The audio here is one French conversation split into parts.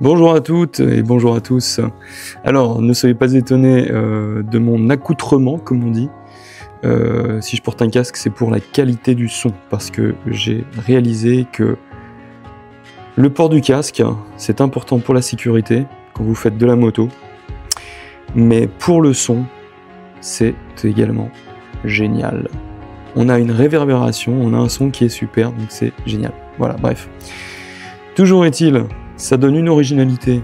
Bonjour à toutes et bonjour à tous. Alors, ne soyez pas étonnés de mon accoutrement, comme on dit. Si je porte un casque, c'est pour la qualité du son, parce que j'ai réalisé que le port du casque, c'est important pour la sécurité quand vous faites de la moto, mais pour le son, c'est également génial. On a une réverbération, on a un son qui est super, donc c'est génial. Voilà, bref. Toujours est-il, ça donne une originalité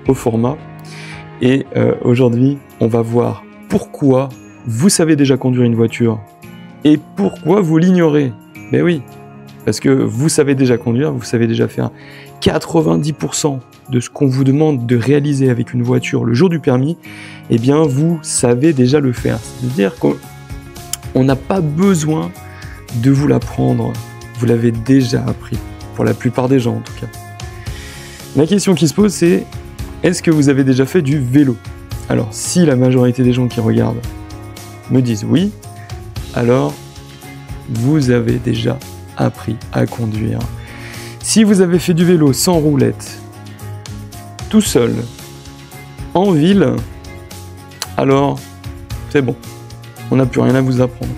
au format, et aujourd'hui, on va voir pourquoi vous savez déjà conduire une voiture et pourquoi vous l'ignorez. Ben oui, parce que vous savez déjà conduire, vous savez déjà faire 90% de ce qu'on vous demande de réaliser avec une voiture le jour du permis, eh bien vous savez déjà le faire. C'est-à-dire qu'on n'a pas besoin de vous l'apprendre, vous l'avez déjà appris, pour la plupart des gens en tout cas. La question qui se pose, c'est est-ce que vous avez déjà fait du vélo? Alors si la majorité des gens qui regardent me disent oui, alors vous avez déjà appris à conduire. Si vous avez fait du vélo sans roulette, tout seul, en ville, alors c'est bon, on n'a plus rien à vous apprendre.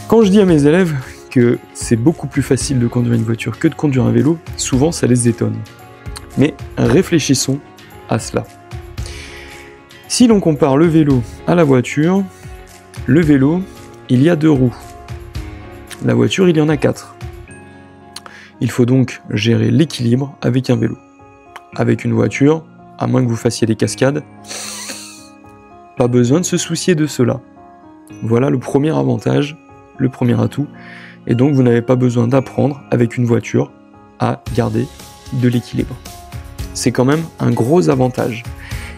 Quand je dis à mes élèves que c'est beaucoup plus facile de conduire une voiture que de conduire un vélo, souvent ça les étonne. Mais réfléchissons à cela. Si l'on compare le vélo à la voiture, le vélo, il y a 2 roues. La voiture, il y en a 4. Il faut donc gérer l'équilibre avec un vélo. Avec une voiture, à moins que vous fassiez des cascades, pas besoin de se soucier de cela. Voilà le premier avantage, le premier atout. Et donc vous n'avez pas besoin d'apprendre avec une voiture à garder de l'équilibre. C'est quand même un gros avantage.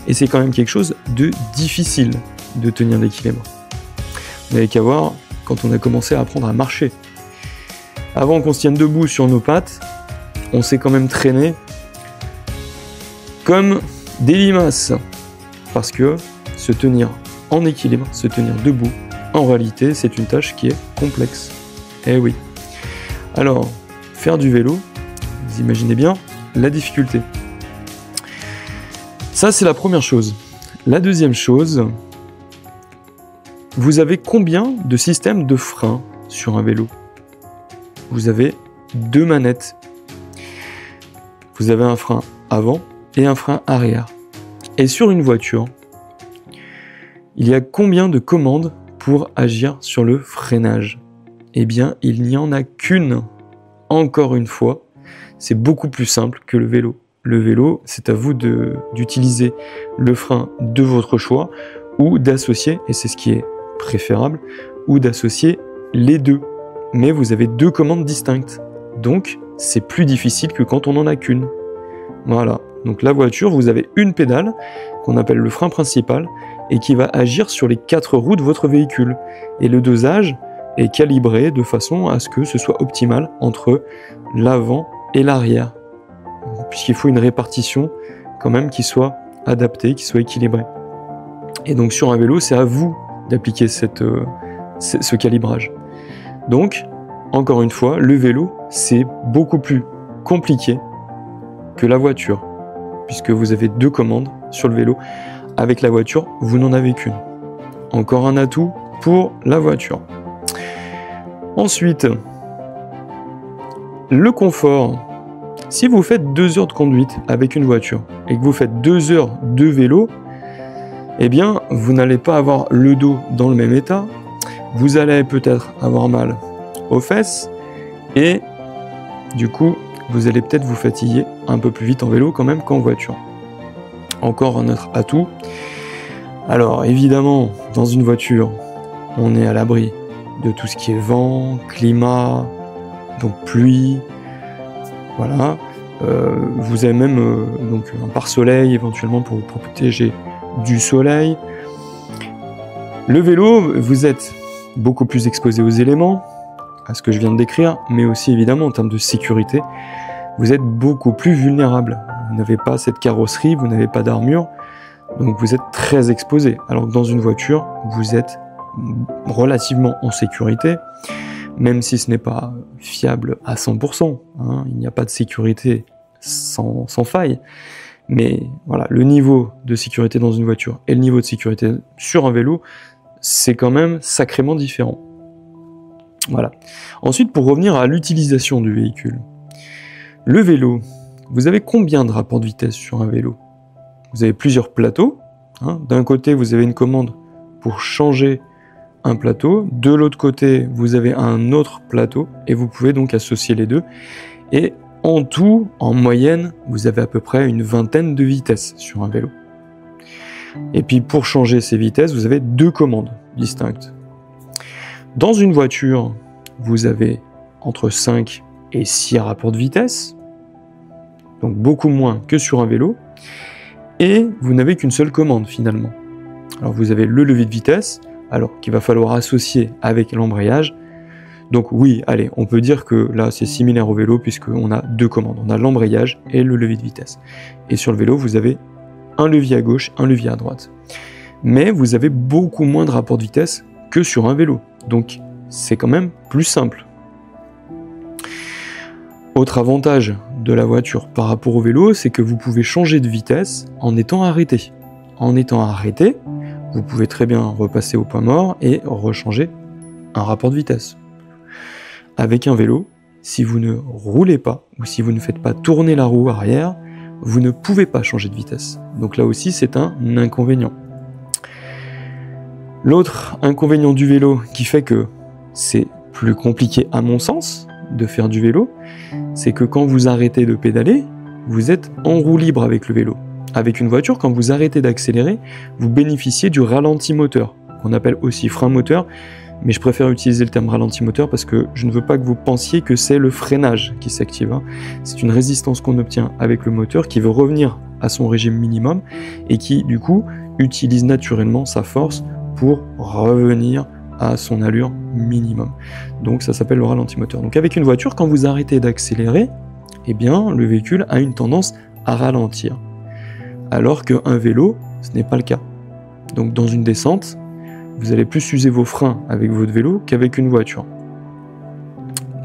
Et c'est quand même quelque chose de difficile de tenir l'équilibre. Vous n'avez qu'à voir quand on a commencé à apprendre à marcher. Avant qu'on se tienne debout sur nos pattes, on s'est quand même traîné comme des limaces. Parce que se tenir en équilibre, se tenir debout, en réalité, c'est une tâche qui est complexe. Eh oui. Alors, faire du vélo, vous imaginez bien la difficulté. Ça, c'est la première chose. La deuxième chose, vous avez combien de systèmes de frein sur un vélo? Vous avez 2 manettes. Vous avez un frein avant et un frein arrière. Et sur une voiture, il y a combien de commandes pour agir sur le freinage? Eh bien, il n'y en a qu'une. Encore une fois, c'est beaucoup plus simple que le vélo. Le vélo, c'est à vous d'utiliser le frein de votre choix ou d'associer, et c'est ce qui est préférable, ou d'associer les deux. Mais vous avez 2 commandes distinctes. Donc, c'est plus difficile que quand on n'en a qu'une. Voilà. Donc la voiture, vous avez une pédale qu'on appelle le frein principal et qui va agir sur les 4 roues de votre véhicule. Et le dosage est calibré de façon à ce que ce soit optimal entre l'avant et l'arrière. Puisqu'il faut une répartition quand même qui soit adaptée, qui soit équilibrée. Et donc sur un vélo, c'est à vous d'appliquer ce calibrage. Donc, encore une fois, le vélo, c'est beaucoup plus compliqué que la voiture, puisque vous avez 2 commandes sur le vélo. Avec la voiture, vous n'en avez qu'une. Encore un atout pour la voiture. Ensuite, le confort. Si vous faites 2 heures de conduite avec une voiture et que vous faites 2 heures de vélo, eh bien, vous n'allez pas avoir le dos dans le même état. Vous allez peut-être avoir mal aux fesses et du coup, vous allez peut-être vous fatiguer un peu plus vite en vélo quand même qu'en voiture. Encore un autre atout. Alors, évidemment, dans une voiture, on est à l'abri de tout ce qui est vent, climat, donc pluie. Voilà, vous avez même donc un pare-soleil éventuellement pour vous protéger du soleil. Le vélo, vous êtes beaucoup plus exposé aux éléments, à ce que je viens de décrire, mais aussi évidemment en termes de sécurité, vous êtes beaucoup plus vulnérable. Vous n'avez pas cette carrosserie, vous n'avez pas d'armure, donc vous êtes très exposé. Alors que dans une voiture, vous êtes relativement en sécurité, même si ce n'est pas fiable à 100%, hein, il n'y a pas de sécurité sans faille. Mais voilà, le niveau de sécurité dans une voiture et le niveau de sécurité sur un vélo, c'est quand même sacrément différent. Voilà. Ensuite, pour revenir à l'utilisation du véhicule. Le vélo, vous avez combien de rapports de vitesse sur un vélo? Vous avez plusieurs plateaux. Hein. D'un côté, vous avez une commande pour changer un plateau. De l'autre côté, vous avez un autre plateau et vous pouvez donc associer les deux. Et en tout, en moyenne, vous avez à peu près une vingtaine de vitesses sur un vélo. Et puis pour changer ces vitesses, vous avez deux commandes distinctes. Dans une voiture, vous avez entre 5 et 6 rapports de vitesse, donc beaucoup moins que sur un vélo, et vous n'avez qu'une seule commande finalement. Alors vous avez le levier de vitesse, alors qu'il va falloir associer avec l'embrayage. Donc oui, allez, on peut dire que là c'est similaire au vélo puisqu'on a deux commandes, on a l'embrayage et le levier de vitesse. Et sur le vélo, vous avez un levier à gauche, un levier à droite. Mais vous avez beaucoup moins de rapports de vitesse que sur un vélo, donc c'est quand même plus simple. Autre avantage de la voiture par rapport au vélo, c'est que vous pouvez changer de vitesse en étant arrêté. En étant arrêté, vous pouvez très bien repasser au point mort et rechanger un rapport de vitesse. Avec un vélo, si vous ne roulez pas ou si vous ne faites pas tourner la roue arrière, vous ne pouvez pas changer de vitesse. Donc là aussi, c'est un inconvénient. L'autre inconvénient du vélo qui fait que c'est plus compliqué à mon sens de faire du vélo, c'est que quand vous arrêtez de pédaler, vous êtes en roue libre avec le vélo. Avec une voiture, quand vous arrêtez d'accélérer, vous bénéficiez du ralenti moteur, qu'on appelle aussi frein moteur, mais je préfère utiliser le terme ralenti moteur parce que je ne veux pas que vous pensiez que c'est le freinage qui s'active. C'est une résistance qu'on obtient avec le moteur qui veut revenir à son régime minimum et qui, du coup, utilise naturellement sa force pour revenir à son allure minimum. Donc ça s'appelle le ralenti moteur. Donc avec une voiture, quand vous arrêtez d'accélérer, eh bien le véhicule a une tendance à ralentir. Alors qu'un vélo, ce n'est pas le cas. Donc dans une descente, vous allez plus user vos freins avec votre vélo qu'avec une voiture.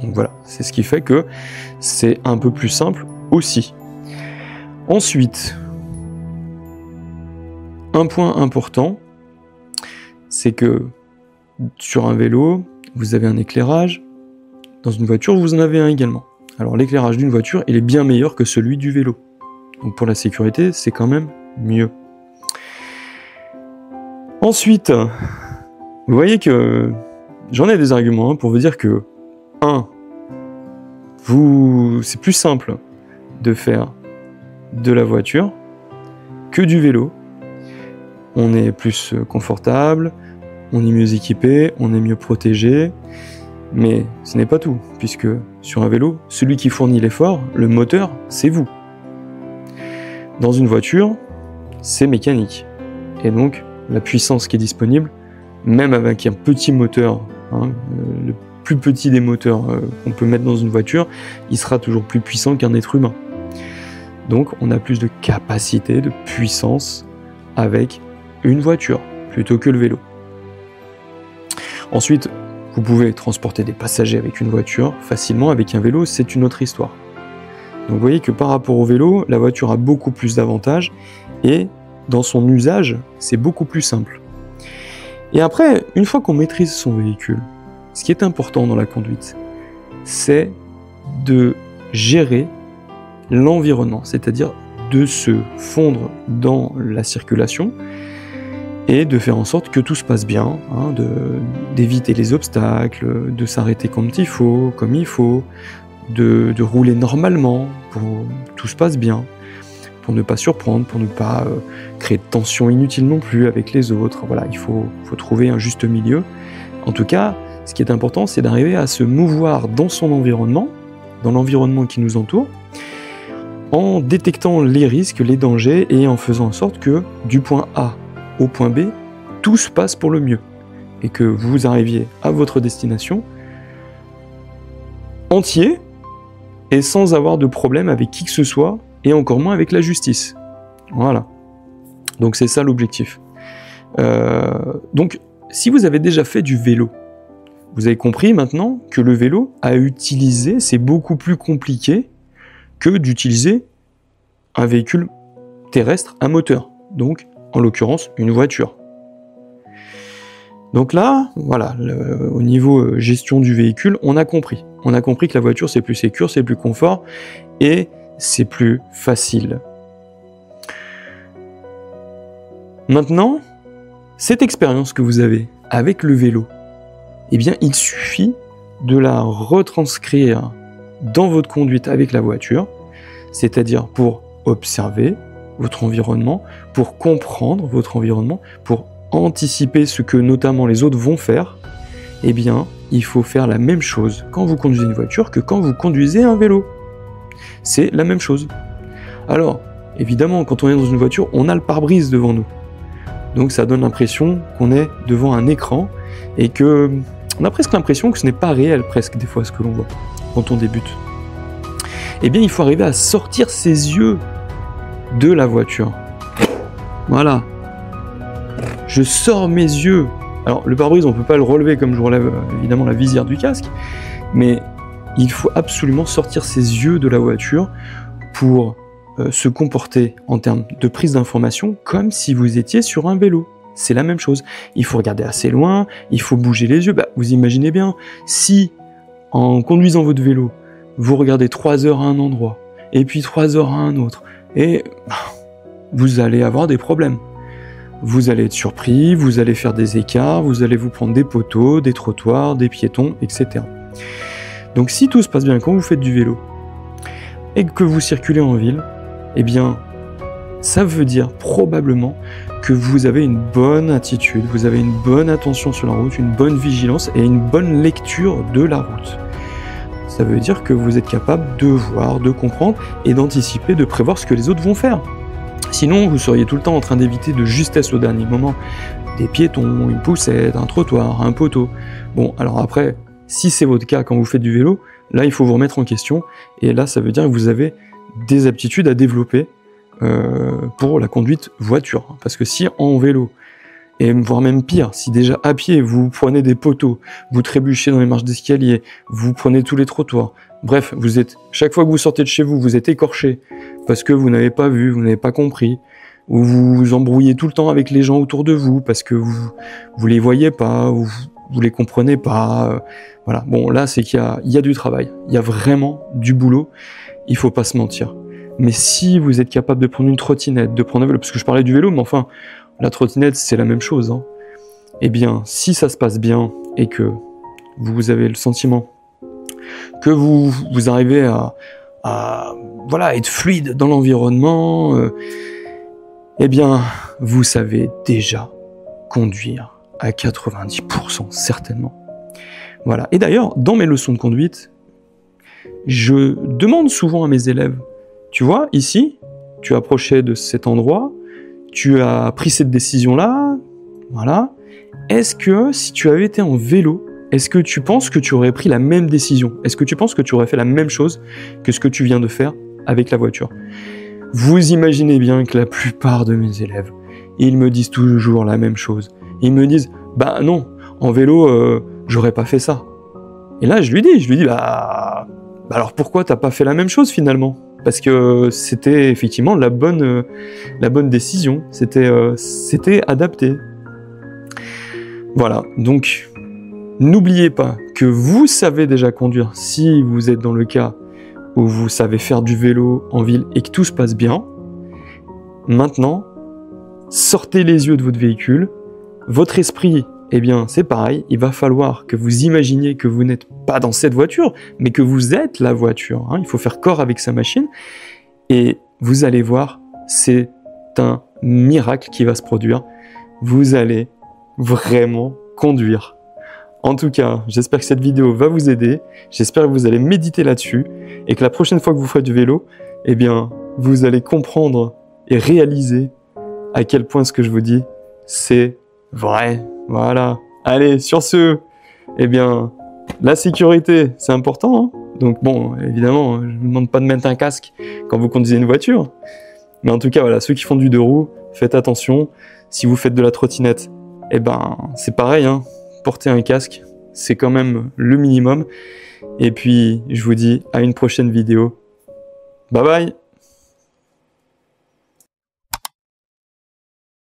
Donc voilà, c'est ce qui fait que c'est un peu plus simple aussi. Ensuite, un point important, c'est que sur un vélo, vous avez un éclairage. Dans une voiture, vous en avez un également. Alors l'éclairage d'une voiture, il est bien meilleur que celui du vélo. Donc pour la sécurité, c'est quand même mieux. Ensuite, vous voyez que j'en ai des arguments pour vous dire que 1. C'est plus simple de faire de la voiture que du vélo. On est plus confortable, on est mieux équipé, on est mieux protégé, mais ce n'est pas tout, puisque sur un vélo, celui qui fournit l'effort, le moteur, c'est vous. Dans une voiture, c'est mécanique, et donc la puissance qui est disponible, même avec un petit moteur, le plus petit des moteurs qu'on peut mettre dans une voiture, il sera toujours plus puissant qu'un être humain. Donc on a plus de capacité, de puissance avec une voiture, plutôt que le vélo. Ensuite, vous pouvez transporter des passagers avec une voiture facilement, avec un vélo, c'est une autre histoire. Donc vous voyez que par rapport au vélo, la voiture a beaucoup plus d'avantages et dans son usage, c'est beaucoup plus simple. Et après, une fois qu'on maîtrise son véhicule, ce qui est important dans la conduite, c'est de gérer l'environnement, c'est-à-dire de se fondre dans la circulation et de faire en sorte que tout se passe bien, d'éviter les obstacles, de s'arrêter comme il faut, de rouler normalement pour que tout se passe bien, pour ne pas surprendre, pour ne pas créer de tension inutile non plus avec les autres. Voilà, il faut trouver un juste milieu. En tout cas, ce qui est important, c'est d'arriver à se mouvoir dans son environnement, dans l'environnement qui nous entoure, en détectant les risques, les dangers et en faisant en sorte que du point A au point B, tout se passe pour le mieux et que vous arriviez à votre destination entier et sans avoir de problème avec qui que ce soit et encore moins avec la justice. Voilà. Donc c'est ça l'objectif. Donc si vous avez déjà fait du vélo, vous avez compris maintenant que le vélo à utiliser, c'est beaucoup plus compliqué que d'utiliser un véhicule terrestre à moteur, donc en l'occurrence une voiture. Donc là, voilà, au niveau gestion du véhicule, on a compris. On a compris que la voiture c'est plus sécure, c'est plus confort et c'est plus facile. Maintenant, cette expérience que vous avez avec le vélo, eh bien il suffit de la retranscrire dans votre conduite avec la voiture, c'est-à-dire pour observer votre environnement, pour comprendre votre environnement, pour anticiper ce que notamment les autres vont faire. Eh bien, il faut faire la même chose quand vous conduisez une voiture que quand vous conduisez un vélo. C'est la même chose. Alors, évidemment, quand on est dans une voiture, on a le pare-brise devant nous. Donc ça donne l'impression qu'on est devant un écran et que on a presque l'impression que ce n'est pas réel presque des fois ce que l'on voit quand on débute. Eh bien, il faut arriver à sortir ses yeux de la voiture. Voilà. Je sors mes yeux. Alors, le pare-brise, on ne peut pas le relever comme je relève évidemment la visière du casque, mais il faut absolument sortir ses yeux de la voiture pour se comporter en termes de prise d'information comme si vous étiez sur un vélo. C'est la même chose. Il faut regarder assez loin, il faut bouger les yeux. Bah, vous imaginez bien, si en conduisant votre vélo, vous regardez 3 heures à un endroit, et puis 3 heures à un autre, et vous allez avoir des problèmes. Vous allez être surpris, vous allez faire des écarts, vous allez vous prendre des poteaux, des trottoirs, des piétons, etc. Donc si tout se passe bien quand vous faites du vélo, et que vous circulez en ville, eh bien, ça veut dire probablement que vous avez une bonne attitude, vous avez une bonne attention sur la route, une bonne vigilance et une bonne lecture de la route. Ça veut dire que vous êtes capable de voir, de comprendre et d'anticiper, de prévoir ce que les autres vont faire. Sinon, vous seriez tout le temps en train d'éviter de justesse au dernier moment des piétons, une poussette, un trottoir, un poteau. Bon, alors après, si c'est votre cas quand vous faites du vélo, là, il faut vous remettre en question et là, ça veut dire que vous avez des aptitudes à développer pour la conduite voiture. Parce que si en vélo, et voire même pire, si déjà à pied, vous prenez des poteaux, vous trébuchez dans les marches d'escalier, vous prenez tous les trottoirs, bref, vous êtes, chaque fois que vous sortez de chez vous, vous êtes écorché parce que vous n'avez pas vu, vous n'avez pas compris, ou vous vous embrouillez tout le temps avec les gens autour de vous parce que vous les voyez pas, ou vous les comprenez pas, voilà. Bon, là, c'est qu'il y a du travail, il y a vraiment du boulot, il faut pas se mentir. Mais si vous êtes capable de prendre une trottinette, de prendre un vélo, parce que je parlais du vélo, mais enfin, la trottinette, c'est la même chose, hein. Eh bien, si ça se passe bien et que vous avez le sentiment que vous arrivez à voilà, être fluide dans l'environnement, eh bien, vous savez déjà conduire à 90%, certainement. Voilà. Et d'ailleurs, dans mes leçons de conduite, je demande souvent à mes élèves, tu vois, ici, tu approchais de cet endroit, tu as pris cette décision-là, voilà. Est-ce que si tu avais été en vélo, est-ce que tu penses que tu aurais pris la même décision? Est-ce que tu penses que tu aurais fait la même chose que ce que tu viens de faire avec la voiture? Vous imaginez bien que la plupart de mes élèves, ils me disent toujours la même chose. Ils me disent, bah non, en vélo, j'aurais pas fait ça. Et là, je lui dis, bah alors pourquoi t'as pas fait la même chose finalement? Parce que c'était effectivement la bonne décision, c'était adapté. Voilà, donc n'oubliez pas que vous savez déjà conduire si vous êtes dans le cas où vous savez faire du vélo en ville et que tout se passe bien. Maintenant, sortez les yeux de votre véhicule, votre esprit, eh bien c'est pareil, il va falloir que vous imaginiez que vous n'êtes pas dans cette voiture, mais que vous êtes la voiture, hein. Il faut faire corps avec sa machine, et vous allez voir, c'est un miracle qui va se produire. Vous allez vraiment conduire. En tout cas, j'espère que cette vidéo va vous aider, j'espère que vous allez méditer là-dessus, et que la prochaine fois que vous ferez du vélo, eh bien, vous allez comprendre et réaliser à quel point ce que je vous dis, c'est vrai. Voilà. Allez, sur ce, eh bien, la sécurité, c'est important, hein. Donc bon, évidemment, je ne vous demande pas de mettre un casque quand vous conduisez une voiture. Mais en tout cas, voilà, ceux qui font du 2 roues, faites attention. Si vous faites de la trottinette, eh ben, c'est pareil, hein. Portez un casque, c'est quand même le minimum. Et puis, je vous dis à une prochaine vidéo. Bye bye!